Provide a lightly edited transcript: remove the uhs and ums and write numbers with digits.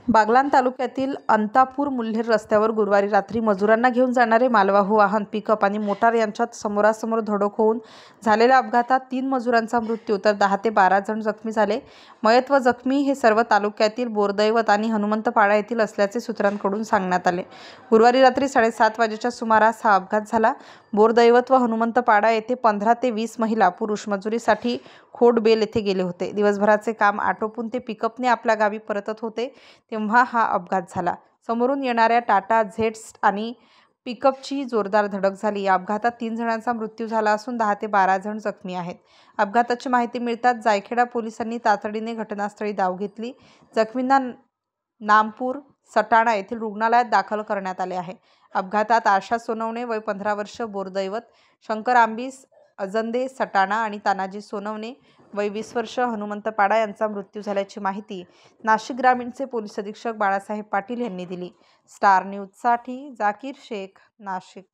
बागलाण तालुक्यातील अंतापूर मुल्हेर रस्त्यावर गुरुवारी रात्री मजुरांना घेऊन जाणारे मालवाहू वाहन पिकअप आणि मोटार यांच्यात समोरासमोर धडक होऊन झालेल्या अपघातात 3 मजुरांचा मृत्यू तर 10 ते 12 जण जखमी झाले। मयत व जखमी हे सर्व तालुक्यातील बोरदैवत आणि हनुमंतपाडा येथील असल्याचे सूत्रांकडून सांगण्यात आले। गुरुवारी रात्री 7:30 वाजेच्या सुमारास हा अपघात झाला। बोरदैवत व हनुमंतपाडा येथे 15 ते 20 महिला पुरुष मजुरीसाठी खोडबेल येथे गेले होते। दिवसभराचे काम आटोपून ते पिकअपने आपल्या गावी परतत होते तेव्हा हा अपघात झाला। समोरून येणाऱ्या टाटा झेड्स आणि पिकअपची जोरदार धडक झाली। या अपघातात 3 जणांचा मृत्यू झाला असून 10 ते 12 जण जखमी आहेत। अपघाताची माहिती मिळताच जायखेडा पोलिसांनी तातडीने घटनास्थळी धाव घेतली। जखमींना नामपूर सटाणा येथील रुग्णालयात दाखल करण्यात आले आहे। अपघातात आशा सोनवणे वय 15 वर्ष बोरदैवत, शंकर आंबीस अजंदे सटाणा आणि तानाजी सोनवणे वय 20 वर्ष हनुमंतपाडा यांचा मृत्यू झाल्याची माहिती नाशिक ग्रामीणचे पोलीस अधीक्षक बाळासाहेब पाटील यांनी दिली। स्टार न्यूजसाठी जाकीर शेख, नाशिक।